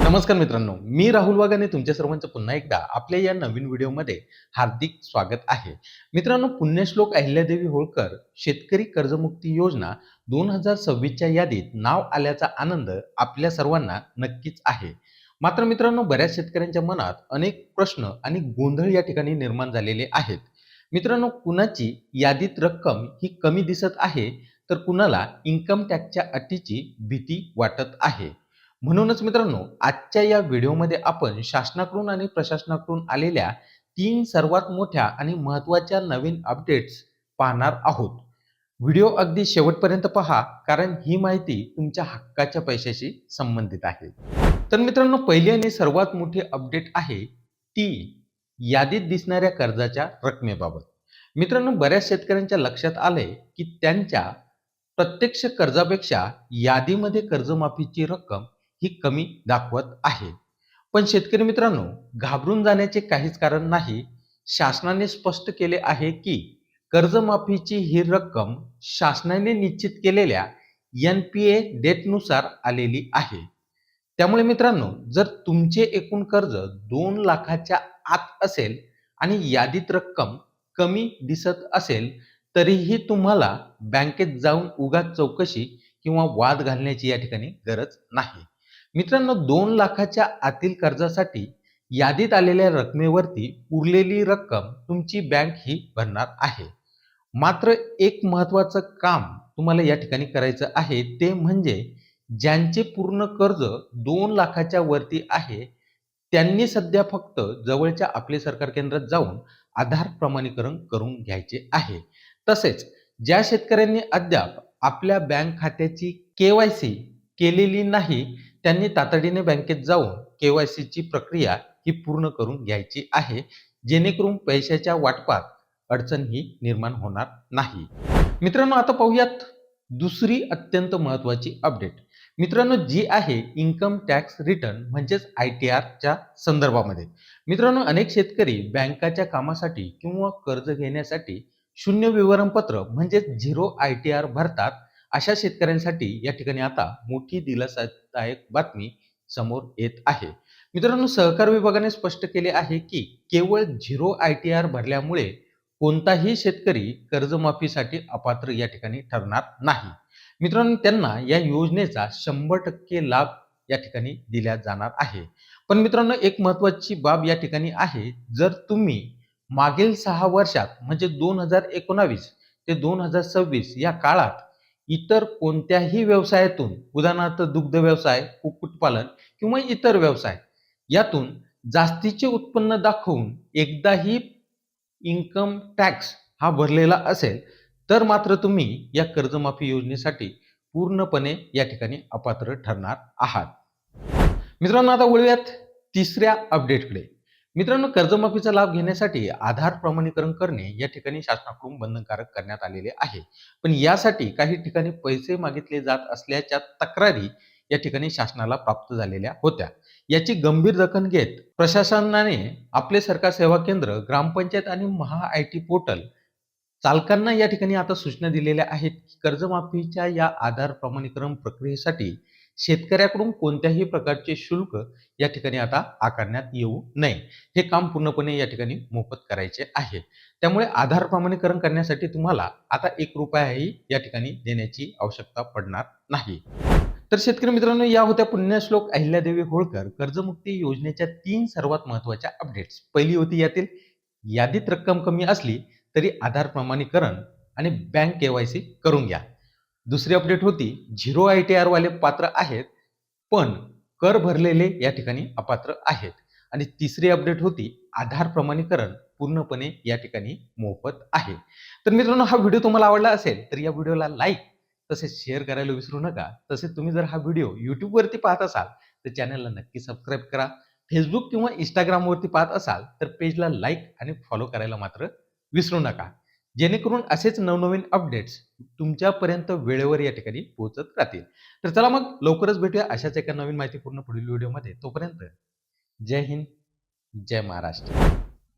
नमस्कार मित्रांनो, मी राहुल वाघाने तुमच्या सर्वांचं पुन्हा एकदा आपल्या या नवीन व्हिडिओमध्ये हार्दिक स्वागत आहे. मित्रांनो, पुण्यश्लोक अहिल्यादेवी होळकर शेतकरी कर्जमुक्ती योजना 2026च्या यादीत नाव आल्याचा आनंद आपल्या सर्वांना नक्कीच आहे. मात्र मित्रांनो, बऱ्याच शेतकऱ्यांच्या मनात अनेक प्रश्न आणि गोंधळ या ठिकाणी निर्माण झालेले आहेत. मित्रांनो, कुणाची यादीत रक्कम ही कमी दिसत आहे, तर कुणाला इन्कम टॅक्सच्या अटीची भीती वाटत आहे. म्हणूनच मित्रांनो, आजच्या या व्हिडिओमध्ये आपण शासनाकडून आणि प्रशासनाकडून आलेल्या 3 सर्वात मोठ्या आणि महत्त्वाच्या नवीन अपडेट्स पाहणार आहोत. व्हिडिओ अगदी शेवटपर्यंत पहा, कारण ही माहिती तुमच्या हक्काच्या पैशाशी संबंधित आहे. तर मित्रांनो, पहिली आणि सर्वात मोठी अपडेट आहे ती यादीत दिसणाऱ्या कर्जाच्या रकमेबाबत. मित्रांनो, बऱ्याच शेतकऱ्यांच्या लक्षात आलंय की त्यांच्या प्रत्यक्ष कर्जापेक्षा यादीमध्ये कर्जमाफीची रक्कम ही कमी दाखवत आहे. पण शेतकरी मित्रांनो, घाबरून जाण्याचे काहीच कारण नाही. शासनाने स्पष्ट केले आहे की कर्जमाफीची ही रक्कम शासनाने निश्चित केलेल्या NPA डेटनुसार आलेली आहे. त्यामुळे मित्रांनो, जर तुमचे एकूण कर्ज 2 लाखाच्या आत असेल आणि यादीत रक्कम कमी दिसत असेल, तरीही तुम्हाला बँकेत जाऊन उगाच चौकशी किंवा वाद घालण्याची या ठिकाणी गरज नाही. मित्रांनो, 2 लाखाच्या आतील कर्जासाठी यादीत आलेल्या रकमेवरती उरलेली रक्कम तुमची बँक ही भरणार आहे. मात्र एक महत्त्वाचं काम तुम्हाला या ठिकाणी करायचं आहे, ते म्हणजे ज्यांचे पूर्ण कर्ज 2 लाखाच्या वरती आहे, त्यांनी सध्या फक्त जवळच्या आपले सरकार केंद्रात जाऊन आधार प्रमाणीकरण करून घ्यायचे आहे. तसेच ज्या शेतकऱ्यांनी अद्याप आपल्या बँक खात्याची KYC केलेली नाही, त्यांनी तातडीने बँकेत जाऊन KYCची प्रक्रिया ही पूर्ण करून घ्यायची आहे, जेणेकरून पैशाच्या वाटपात अडचण ही निर्माण होणार नाही. मित्रांनो, आता पाहूयात दुसरी अत्यंत महत्त्वाची अपडेट. मित्रांनो, जी आहे इन्कम टॅक्स रिटर्न म्हणजेच ITRच्या संदर्भामध्ये. मित्रांनो, अनेक शेतकरी बँकाच्या कामासाठी किंवा कर्ज घेण्यासाठी शून्य विवरणपत्र म्हणजेच 0 ITR भरतात. अशा शेतकऱ्यांसाठी या ठिकाणी आता मोठी दिलासादायक बातमी समोर येत आहे. मित्रांनो, सहकार विभागाने स्पष्ट केले आहे की केवळ 0 ITR भरल्यामुळे कोणताही शेतकरी कर्जमाफीसाठी अपात्र या ठिकाणी ठरणार नाही. मित्रांनो, त्यांना या योजनेचा 100% लाभ या ठिकाणी दिला जाणार आहे. पण मित्रांनो, एक महत्त्वाची बाब या ठिकाणी आहे. जर तुम्ही मागील 6 वर्षात म्हणजे 2019 ते 2026 या काळात इतर कोणत्याही व्यवसायातून, उदाहरणार्थ दुग्ध व्यवसाय, कुक्कुटपालन किंवा इतर व्यवसाय यातून जास्तीचे उत्पन्न दाखवून एकदाही इन्कम टॅक्स हा भरलेला असेल, तर मात्र तुम्ही या कर्जमाफी योजनेसाठी पूर्णपणे या ठिकाणी अपात्र ठरणार आहात. मित्रांनो, आता वळूयात तिसऱ्या अपडेटकडे. मित्रांनो, कर्जमाफीचा लाभ घेण्यासाठी आधार प्रमाणीकरण करणे या ठिकाणी शासनाकडून बंधनकारक करण्यात आलेले आहे. पण यासाठी काही ठिकाणी पैसे मागितले जात असल्याच्या तक्रारी या ठिकाणी शासनाला प्राप्त झालेल्या होत्या. याची गंभीर दखल घेत प्रशासनाने आपले सरकार सेवा केंद्र, ग्रामपंचायत आणि महा IT पोर्टल चालकांना या ठिकाणी आता सूचना दिलेल्या आहेत की कर्जमाफीच्या या आधार प्रमाणीकरण प्रक्रियेसाठी शेतकऱ्याकडून कोणत्याही प्रकारचे शुल्क या ठिकाणी आता आकारण्यात येऊ नये. हे काम पूर्णपणे या ठिकाणी मोफत करायचे आहे. त्यामुळे आधार प्रमाणीकरण करण्यासाठी तुम्हाला आता ₹1ही या ठिकाणी देण्याची आवश्यकता पडणार नाही. तर शेतकरी मित्रांनो, या होत्या पुण्यश्लोक अहिल्यादेवी होळकर कर्जमुक्ती योजनेच्या 3 सर्वात महत्त्वाच्या अपडेट्स. पहिली होती यातील यादीत रक्कम कमी असली तरी आधार प्रमाणीकरण आणि बँक KYC करून घ्या. दुसरी अपडेट होती 0 ITR वाले पात्र आहेत, पण कर भरलेले या ठिकाणी अपात्र आहेत. आणि तिसरी अपडेट होती आधार प्रमाणीकरण पूर्णपणे या ठिकाणी मोफत आहे. तर मित्रांनो, हा व्हिडिओ तुम्हाला आवडला असेल तर या व्हिडिओला लाईक तसेच शेअर करायला विसरू नका. तसेच तुम्ही जर हा व्हिडिओ YouTube वरती पाहत असाल तर चॅनलला नक्की सबस्क्राईब करा. Facebook किंवा Instagram वरती पाहत असाल तर पेजला लाईक आणि फॉलो करायला मात्र विसरू नका. जेणेकरून असेच नवनवीन अपडेट्स तुमच्यापर्यंत वेळेवर या ठिकाणी पोहोचत राहतील. तर चला मग लवकरच भेटूया अशाच एका नवीन माहितीपूर्ण पुढील व्हिडिओमध्ये. तोपर्यंत जय हिंद, जय महाराष्ट्र.